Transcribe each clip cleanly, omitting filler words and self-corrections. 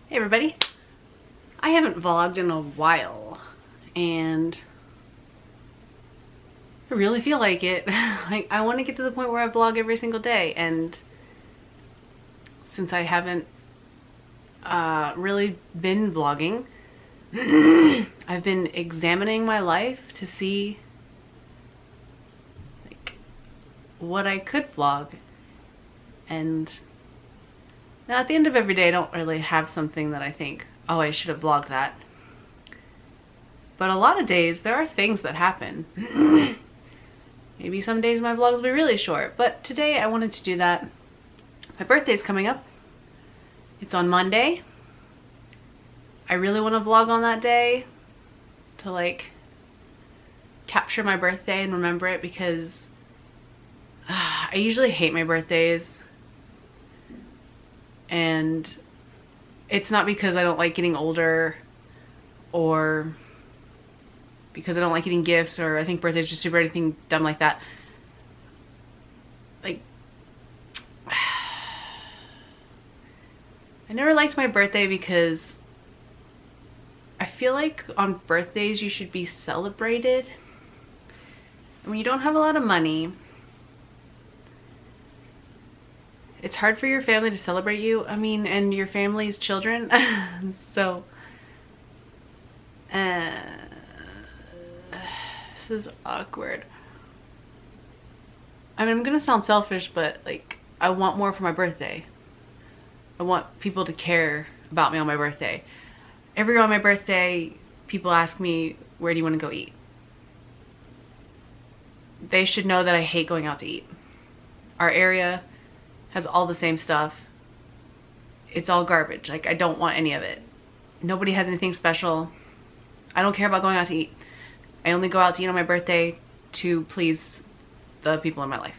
Hey everybody! I haven't vlogged in a while and I really feel like it. Like, I want to get to the point where I vlog every single day, and since I haven't really been vlogging, I've been examining my life to see like what I could vlog. And now at the end of every day I don't really have something that I think, oh, I should have vlogged that. But a lot of days there are things that happen. Maybe some days my vlogs will be really short, but today I wanted to do that. My birthday's coming up. It's on Monday. I really want to vlog on that day to like capture my birthday and remember it, because I usually hate my birthdays. And it's not because I don't like getting older or because I don't like getting gifts or I think birthdays just stupid or anything dumb like that. Like, I never liked my birthday because I feel like on birthdays you should be celebrated. And when you don't have a lot of money, it's hard for your family to celebrate you. I mean, and your family's children. So, this is awkward. I mean, I'm gonna sound selfish, but like, I want more for my birthday. I want people to care about me on my birthday. Every year on my birthday, people ask me, where do you want to go eat? They should know that I hate going out to eat. Our area has all the same stuff. It's all garbage. Like, I don't want any of it. Nobody has anything special. I don't care about going out to eat. I only go out to eat on my birthday to please the people in my life.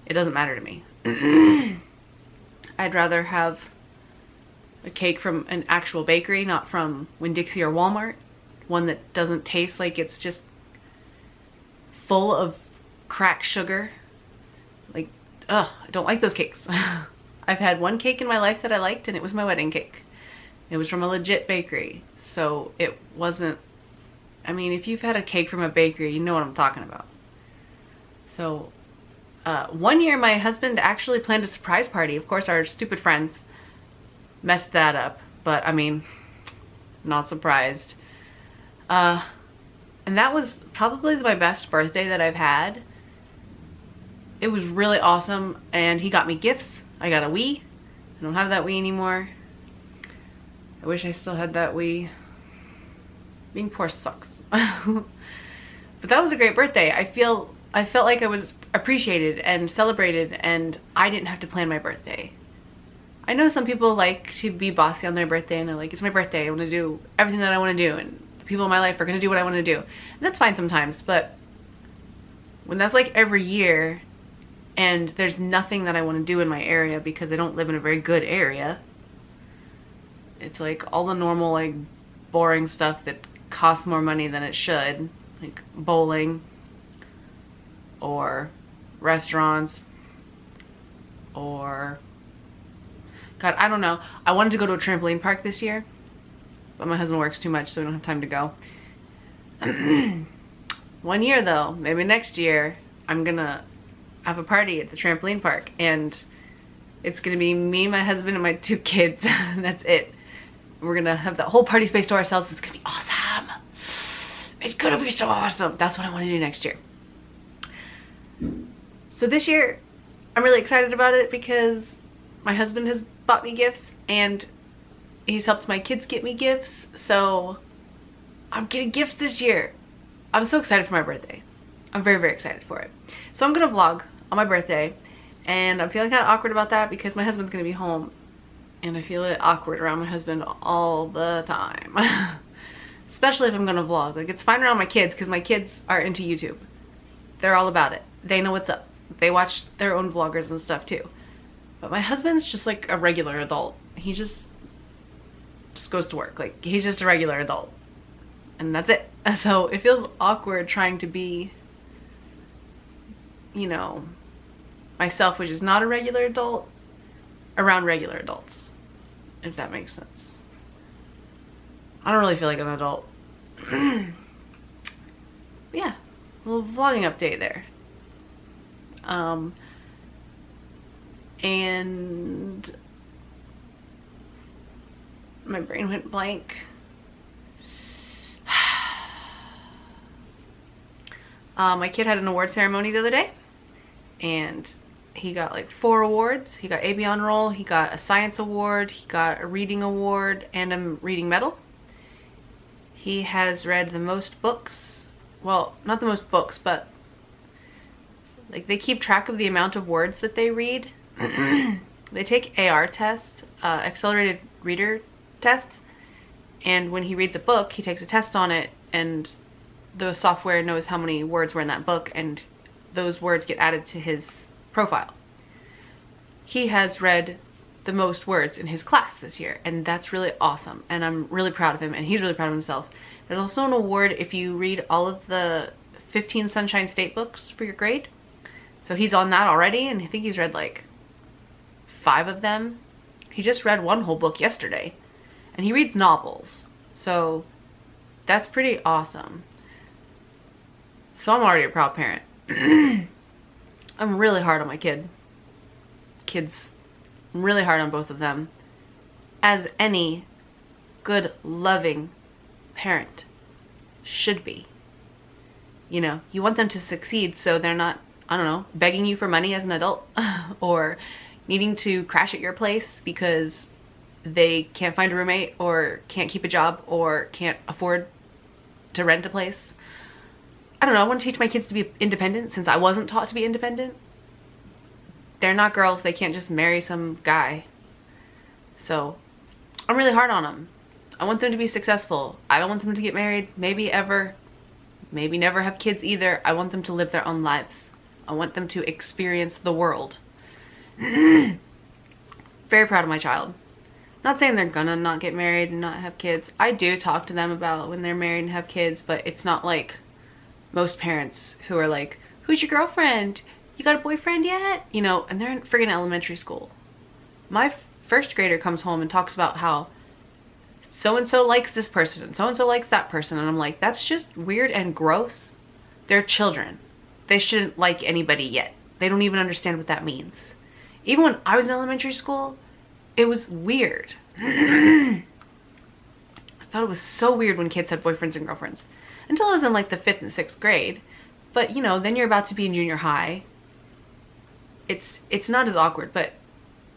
It doesn't matter to me. I'd rather have a cake from an actual bakery, not from Winn-Dixie or Walmart. One that doesn't taste like it's just full of cracked sugar. Like, ugh, I don't like those cakes. I've had one cake in my life that I liked, and it was my wedding cake. It was from a legit bakery, so it wasn't, I mean, if you've had a cake from a bakery, you know what I'm talking about. So, one year my husband actually planned a surprise party. Of course, our stupid friends messed that up, but I mean, not surprised. And that was probably my best birthday that I've had. It was really awesome, and he got me gifts. I got a Wii. I don't have that Wii anymore. I wish I still had that Wii. Being poor sucks. But that was a great birthday. I felt like I was appreciated and celebrated, and I didn't have to plan my birthday. I know some people like to be bossy on their birthday, and they're like, it's my birthday, I want to do everything that I want to do, and the people in my life are going to do what I want to do. And that's fine sometimes, but when that's like every year, and there's nothing that I want to do in my area because I don't live in a very good area. It's like all the normal, like, boring stuff that costs more money than it should, like bowling or restaurants or, God, I don't know. I wanted to go to a trampoline park this year, but my husband works too much, so we don't have time to go. One year though, maybe next year, I'm gonna have a party at the trampoline park, and it's gonna be me, my husband, and my 2 kids. That's it. We're gonna have that whole party space to ourselves. It's gonna be awesome. It's gonna be so awesome. That's what I want to do next year. So this year, I'm really excited about it because my husband has bought me gifts, and he's helped my kids get me gifts. So I'm getting gifts this year. I'm so excited for my birthday. I'm very, very excited for it. So I'm gonna vlog on my birthday, and I'm feeling kind of awkward about that because my husband's gonna be home, and I feel it awkward around my husband all the time. Especially if I'm gonna vlog. Like, it's fine around my kids because my kids are into YouTube. They're all about it. They know what's up. They watch their own vloggers and stuff too. But my husband's just like a regular adult. He just goes to work. Like, he's just a regular adult. And that's it. So it feels awkward trying to be, you know, myself, which is not a regular adult, around regular adults. if that makes sense. I don't really feel like an adult. Yeah, a little vlogging update there. And my brain went blank. My kid had an award ceremony the other day, and he got like 4 awards. He got AB on roll, he got a science award, he got a reading award, and a reading medal. He has read the most books. Well, not the most books, but like they keep track of the amount of words that they read. They take AR tests, accelerated reader tests, and when he reads a book, he takes a test on it, and the software knows how many words were in that book, and those words get added to his profile. He has read the most words in his class this year, and that's really awesome, and I'm really proud of him, and he's really proud of himself. There's also an award if you read all of the 15 Sunshine State books for your grade. So he's on that already, and I think he's read like 5 of them. He just read one whole book yesterday, and he reads novels, so that's pretty awesome. So I'm already a proud parent. I'm really hard on my kids. I'm really hard on both of them, as any good, loving parent should be. You know, you want them to succeed so they're not, I don't know, begging you for money as an adult or needing to crash at your place because they can't find a roommate or can't keep a job or can't afford to rent a place. I don't know, I want to teach my kids to be independent since I wasn't taught to be independent. They're not girls, they can't just marry some guy. So I'm really hard on them. I want them to be successful. I don't want them to get married, maybe ever, maybe never have kids either. I want them to live their own lives. I want them to experience the world. Very proud of my child. Not saying they're gonna not get married and not have kids. I do talk to them about when they're married and have kids, but it's not like most parents who are like, who's your girlfriend? You got a boyfriend yet? You know, and they're in friggin' elementary school. My first grader comes home and talks about how so-and-so likes this person and so-and-so likes that person. And I'm like, that's just weird and gross. They're children. They shouldn't like anybody yet. They don't even understand what that means. Even when I was in elementary school, it was weird. I thought it was so weird when kids had boyfriends and girlfriends. Until I was in like the 5th and 6th grade. But you know, then you're about to be in junior high. It's not as awkward, but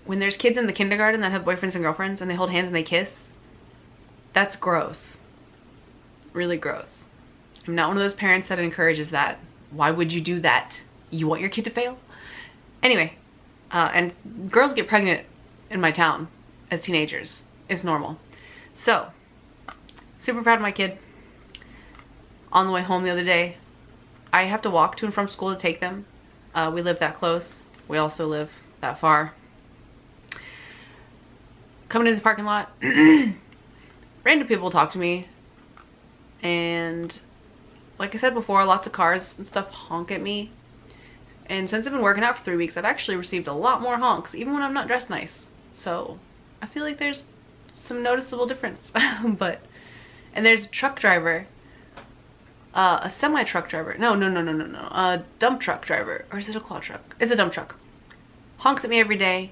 when there's kids in the kindergarten that have boyfriends and girlfriends and they hold hands and they kiss, that's gross. Really gross. I'm not one of those parents that encourages that. Why would you do that? You want your kid to fail? Anyway, and girls get pregnant in my town as teenagers. It's normal. So, super proud of my kid. On the way home the other day, I have to walk to and from school to take them. We live that close. We also live that far. Coming into the parking lot, random people talk to me, and like I said before, lots of cars and stuff honk at me. And since I've been working out for 3 weeks, I've actually received a lot more honks, even when I'm not dressed nice. So I feel like there's some noticeable difference. And there's a truck driver, a semi-truck driver. No. A dump truck driver. Or is it a claw truck? It's a dump truck. Honks at me every day.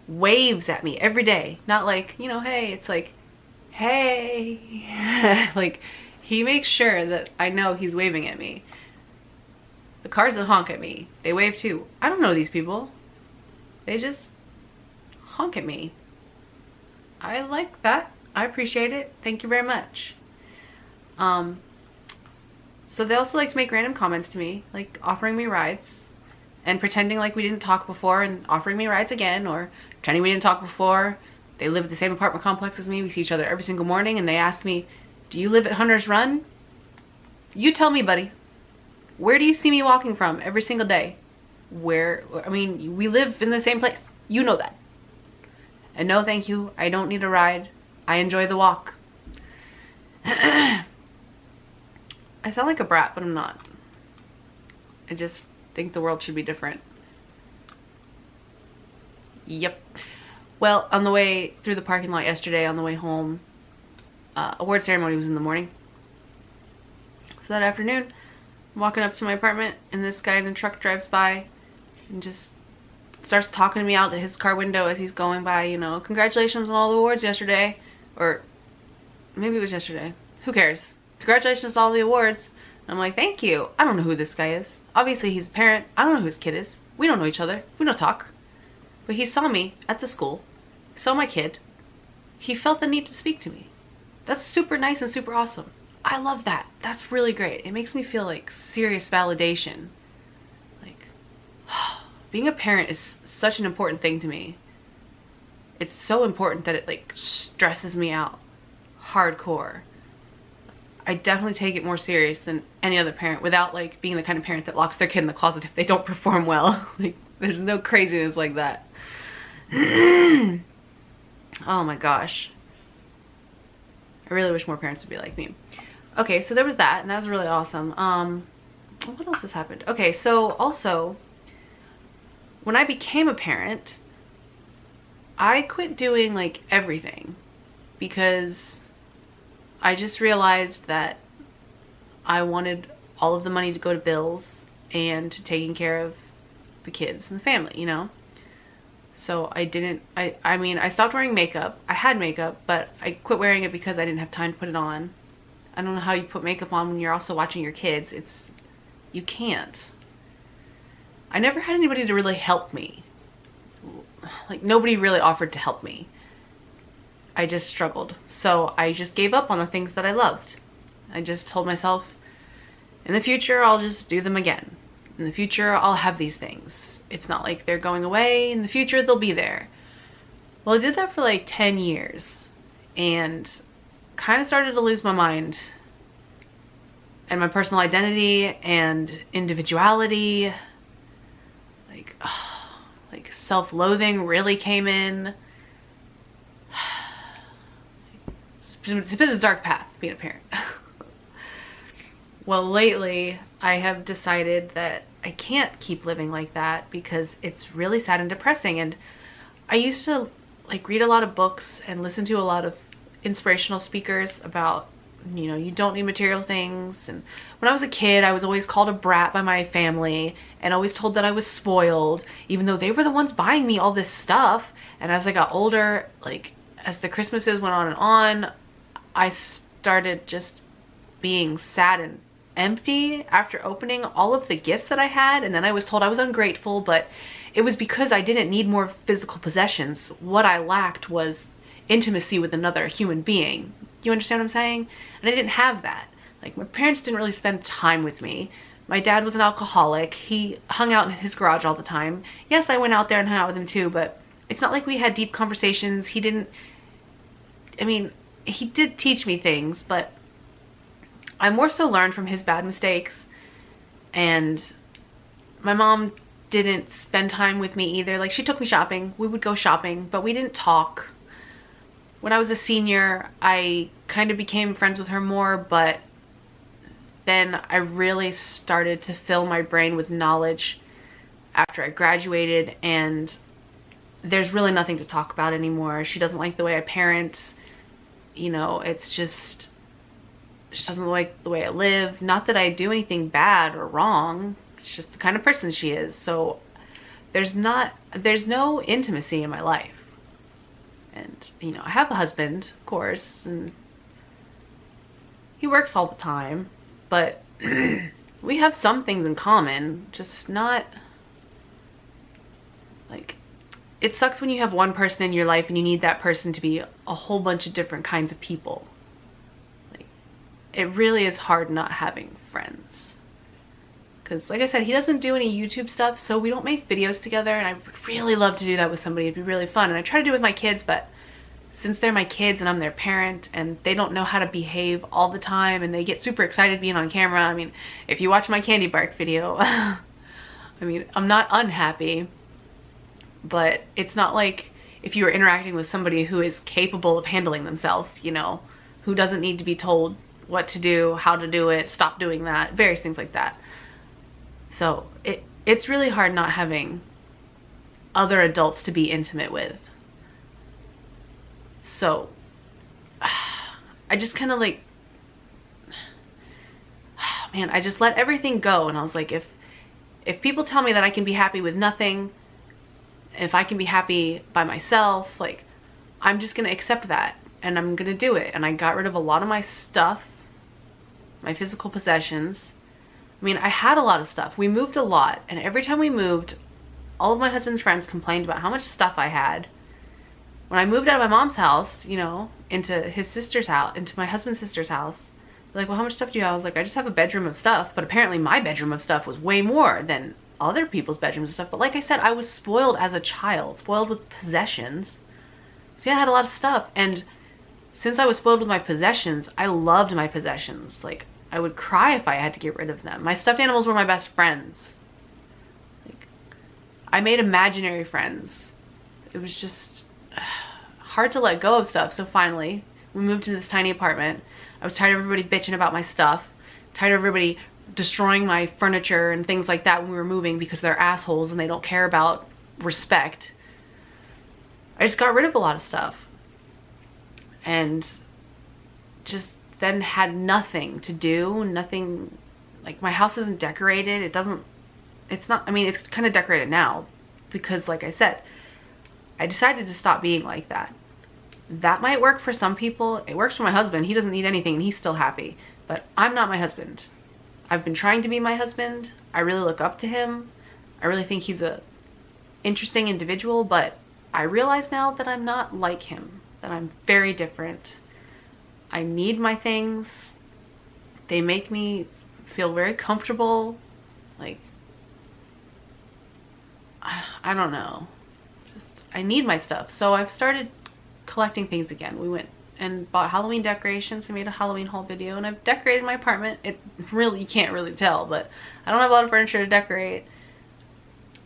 Waves at me every day. Not like, you know, hey. It's like, hey. Like, he makes sure that I know he's waving at me. The cars that honk at me, they wave too. I don't know these people. They just honk at me. I like that. I appreciate it. Thank you very much. So they also like to make random comments to me, like offering me rides and pretending like we didn't talk before and offering me rides again, or pretending we didn't talk before. They live at the same apartment complex as me. We see each other every single morning, and they ask me, do you live at Hunter's Run? You tell me, buddy. Where do you see me walking from every single day? Where, I mean, we live in the same place. You know that. And no, thank you. I don't need a ride. I enjoy the walk. I sound like a brat, but I'm not. I just think the world should be different. Yep. Well, on the way through the parking lot yesterday, on the way home, award ceremony was in the morning. So that afternoon, I'm walking up to my apartment, and this guy in a truck drives by and just starts talking to me out his car window as he's going by, you know, congratulations on all the awards yesterday. Or maybe it was yesterday. Who cares? Congratulations on all the awards. I'm like, thank you. I don't know who this guy is. Obviously he's a parent. I don't know who his kid is. We don't know each other. We don't talk. But he saw me at the school. He saw my kid. He felt the need to speak to me. That's super nice and super awesome. I love that. That's really great. It makes me feel like serious validation. Like, being a parent is such an important thing to me. It's so important that it like stresses me out hardcore. I definitely take it more serious than any other parent, without like being the kind of parent that locks their kid in the closet if they don't perform well. Like, there's no craziness like that. Oh my gosh. I really wish more parents would be like me. Okay, so there was that, and that was really awesome. What else has happened? Okay, so also, when I became a parent, I quit doing like everything because I just realized that I wanted all of the money to go to bills and to taking care of the kids and the family, you know? So I mean, I stopped wearing makeup. I had makeup, but I quit wearing it because I didn't have time to put it on. I don't know how you put makeup on when you're also watching your kids. You can't. I never had anybody to really help me. Like, nobody really offered to help me. I just struggled. So I just gave up on the things that I loved. I just told myself, in the future, I'll just do them again. In the future, I'll have these things. It's not like they're going away. In the future, they'll be there. Well, I did that for like 10 years and kind of started to lose my mind and my personal identity and individuality. Like self-loathing really came in. It's been a dark path being a parent. Well, lately I have decided that I can't keep living like that because it's really sad and depressing. And I used to like read a lot of books and listen to a lot of inspirational speakers about, you know, you don't need material things. And when I was a kid, I was always called a brat by my family and always told that I was spoiled, even though they were the ones buying me all this stuff. And as I got older, like as the Christmases went on and on, I started just being sad and empty after opening all of the gifts that I had. And then I was told I was ungrateful, but it was because I didn't need more physical possessions. What I lacked was intimacy with another human being. You understand what I'm saying? And I didn't have that. Like, my parents didn't really spend time with me. My dad was an alcoholic. He hung out in his garage all the time. Yes, I went out there and hung out with him too, but it's not like we had deep conversations. He didn't, I mean, he did teach me things, but I more so learned from his bad mistakes. And my mom didn't spend time with me either. Like, she took me shopping. We would go shopping, but we didn't talk. When I was a senior, I kind of became friends with her more, but then I really started to fill my brain with knowledge after I graduated, and there's really nothing to talk about anymore. She doesn't like the way I parent. You know, it's just, she doesn't like the way I live. Not that I do anything bad or wrong. It's just the kind of person she is. So there's no intimacy in my life. And, you know, I have a husband, of course, and he works all the time, but we have some things in common, just not, like, it sucks when you have one person in your life and you need that person to be a whole bunch of different kinds of people. Like, it really is hard not having friends. Because, like I said, he doesn't do any YouTube stuff, so we don't make videos together, and I would really love to do that with somebody. It'd be really fun. And I try to do it with my kids, but since they're my kids and I'm their parent, and they don't know how to behave all the time, and they get super excited being on camera. I mean, if you watch my candy bark video, I mean, I'm not unhappy, but it's not like if you were interacting with somebody who is capable of handling themselves, you know, who doesn't need to be told what to do, how to do it, stop doing that, various things like that. So it's really hard not having other adults to be intimate with. So I just kind of like, man, I just let everything go. And I was like, if people tell me that I can be happy with nothing, if I can be happy by myself, like, I'm just gonna accept that and I'm gonna do it. And I got rid of a lot of my stuff, my physical possessions. I mean, I had a lot of stuff. We moved a lot, and every time we moved, all of my husband's friends complained about how much stuff I had. When I moved out of my mom's house, you know, into his sister's house, into my husband's sister's house, they're like, well, how much stuff do you have? I was like, I just have a bedroom of stuff. But apparently my bedroom of stuff was way more than other people's bedrooms and stuff. But like I said, I was spoiled as a child, spoiled with possessions. So yeah, I had a lot of stuff. And since I was spoiled with my possessions, I loved my possessions. Like, I would cry if I had to get rid of them. My stuffed animals were my best friends. Like, I made imaginary friends. It was just hard to let go of stuff. So finally, we moved into this tiny apartment. I was tired of everybody bitching about my stuff. Tired of everybody destroying my furniture and things like that when we were moving because they're assholes and they don't care about respect. I just got rid of a lot of stuff. And just then had nothing to do, nothing, like, my house isn't decorated. It's not, I mean, it's kind of decorated now because, like I said, I decided to stop being like that. That might work for some people. It works for my husband. He doesn't need anything and he's still happy. But I'm not my husband. I've been trying to be my husband. I really look up to him. I really think he's a interesting individual, but I realize now that I'm not like him, that I'm very different. I need my things. They make me feel very comfortable. Like, I don't know. Just, I need my stuff. So I've started collecting things again. We went and bought Halloween decorations. I made a Halloween haul video and I've decorated my apartment. It really, you can't really tell, but I don't have a lot of furniture to decorate.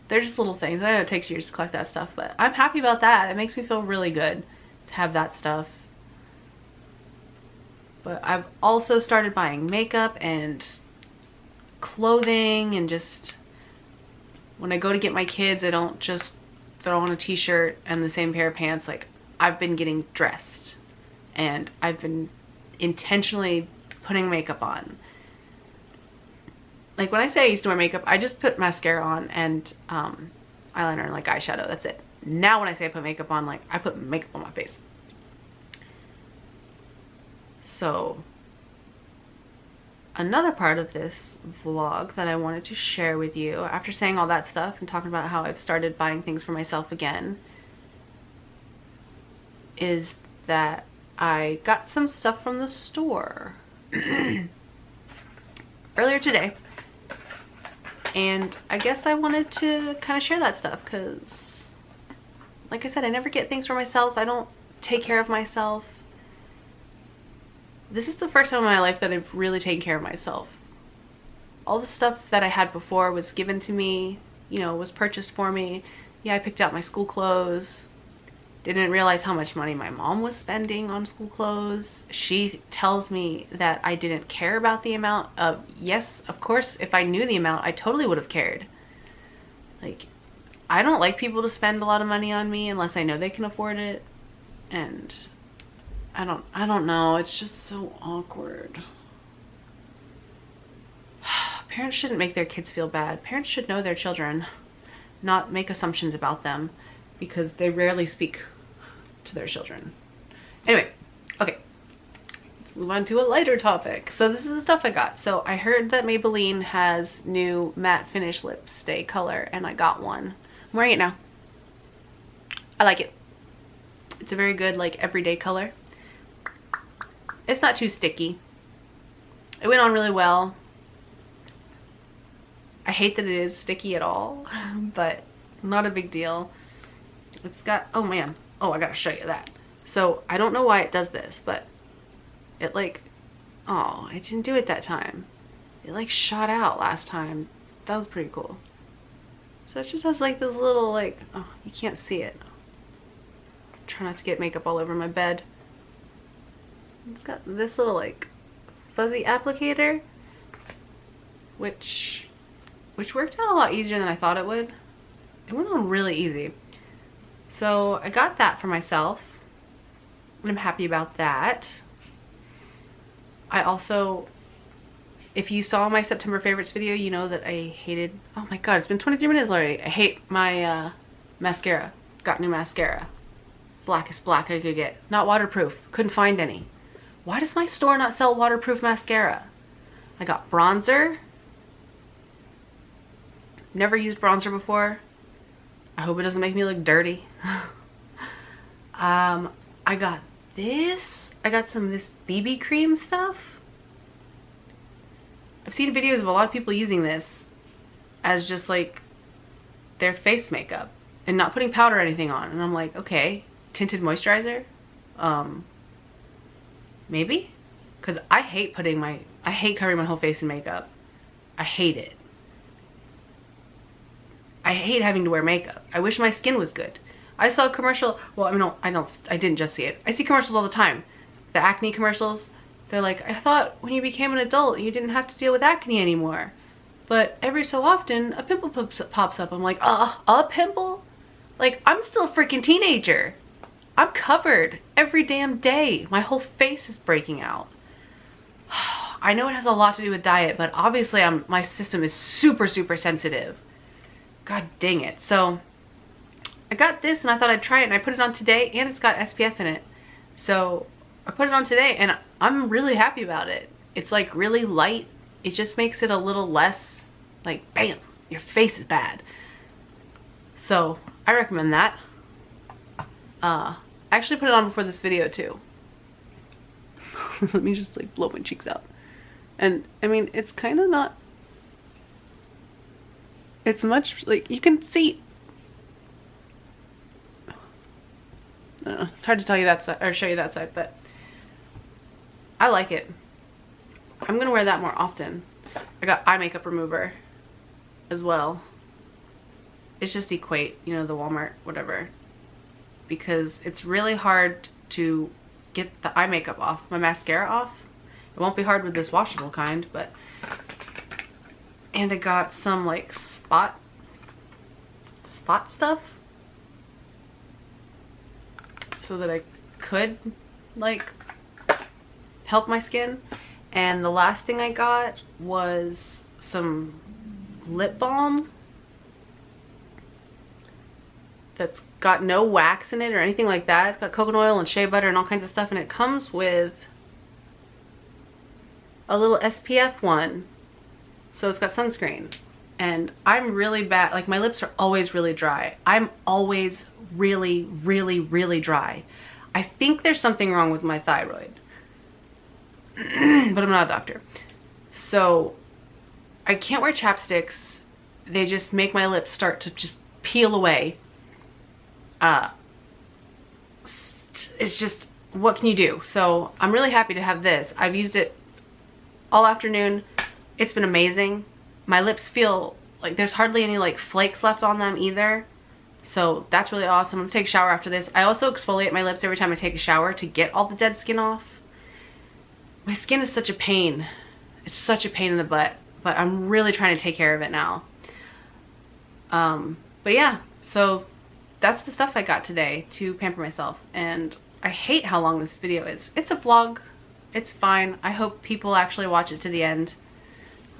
They're just little things. I know it takes years to collect that stuff, but I'm happy about that. It makes me feel really good to have that stuff. But I've also started buying makeup and clothing, and just when I go to get my kids, I don't just throw on a t-shirt and the same pair of pants. Like, I've been getting dressed and I've been intentionally putting makeup on. Like, when I say I used to wear makeup, I just put mascara on and eyeliner and like eyeshadow. That's it. Now when I say I put makeup on, like, I put makeup on my face. So another part of this vlog that I wanted to share with you, after saying all that stuff and talking about how I've started buying things for myself again, is that I got some stuff from the store earlier today. And I guess I wanted to kind of share that stuff because, like I said, I never get things for myself. I don't take care of myself. This is the first time in my life that I've really taken care of myself. All the stuff that I had before was given to me, you know, was purchased for me. Yeah, I picked out my school clothes. Didn't realize how much money my mom was spending on school clothes. She tells me that I didn't care about the amount of, yes, of course, if I knew the amount, I totally would have cared. Like, I don't like people to spend a lot of money on me unless I know they can afford it. And I don't know, it's just so awkward. Parents shouldn't make their kids feel bad. Parents should know their children, not make assumptions about them, because they rarely speak to their children. Anyway, okay, let's move on to a lighter topic. So this is the stuff I got. So I heard that Maybelline has new matte finish lip stay color, and I got one. I'm wearing it now. I like it. It's a very good, like, everyday color. It's not too sticky. It went on really well. I hate that it is sticky at all, but not a big deal. It's got, oh man, oh, I gotta show you that. So I don't know why it does this, but it, like, oh, I didn't do it that time. It, like, shot out last time. That was pretty cool. So it just has, like, this little, like, oh, you can't see it. Try not to get makeup all over my bed. It's got this little, like, fuzzy applicator, which worked out a lot easier than I thought it would. It went on really easy. So I got that for myself. and I'm happy about that. I also, if you saw my September favorites video, you know that I hated, oh my god, it's been 23 minutes already. I hate my mascara. Got new mascara. Blackest black I could get. Not waterproof. Couldn't find any. Why does my store not sell waterproof mascara? I got bronzer. Never used bronzer before. I hope it doesn't make me look dirty. I got this. I got some of this BB cream stuff. I've seen videos of a lot of people using this as just like their face makeup and not putting powder or anything on. And I'm like, okay, tinted moisturizer? Maybe? Because I hate covering my whole face in makeup. I hate it. I hate having to wear makeup. I wish my skin was good. I saw a commercial, well, I didn't just see it. I see commercials all the time. The acne commercials. They're like, I thought when you became an adult, you didn't have to deal with acne anymore. But every so often, a pimple pops up. I'm like, a pimple? Like, I'm still a freaking teenager. I'm covered every damn day. My whole face is breaking out. I know it has a lot to do with diet, but obviously my system is super, super sensitive. God dang it. So I got this and I thought I'd try it, and I put it on today, and it's got SPF in it. So I put it on today and I'm really happy about it. It's like really light. It just makes it a little less like, bam, your face is bad. So I recommend that. I actually put it on before this video too. Let me just like blow my cheeks out. And I mean, it's kind of not, it's much, like, you can see, I don't know, it's hard to tell you that side or show you that side, but I like it. I'm gonna wear that more often. I got eye makeup remover as well. It's just Equate, you know, the Walmart whatever, because it's really hard to get the eye makeup off, my mascara off. It won't be hard with this washable kind, but, and I got some like spot stuff so that I could like help my skin. And the last thing I got was some lip balm that's got no wax in it or anything like that. It's got coconut oil and shea butter and all kinds of stuff, and it comes with a little SPF one, so it's got sunscreen. And I'm really bad, like my lips are always really dry. I'm always really, really, really dry. I think there's something wrong with my thyroid, but I'm not a doctor. So I can't wear chapsticks. They just make my lips start to just peel away. It's just, what can you do? So I'm really happy to have this. I've used it all afternoon. It's been amazing. My lips feel like there's hardly any like flakes left on them either. So that's really awesome. I'm gonna take a shower after this. I also exfoliate my lips every time I take a shower to get all the dead skin off. My skin is such a pain. It's such a pain in the butt, but I'm really trying to take care of it now. But yeah, so that's the stuff I got today to pamper myself. And I hate how long this video is. It's a vlog. It's fine. I hope people actually watch it to the end.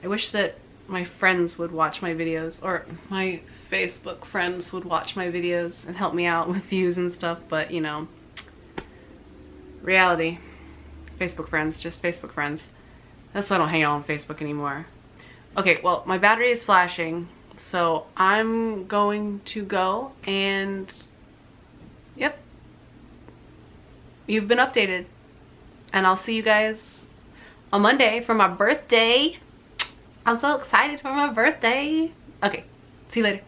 I wish that my friends would watch my videos, or my Facebook friends would watch my videos and help me out with views and stuff, but you know, reality. Facebook friends, just Facebook friends. That's why I don't hang out on Facebook anymore. Okay, well, my battery is flashing, so I'm going to go, and yep, you've been updated, and I'll see you guys on Monday for my birthday. I'm so excited for my birthday. Okay, see you later.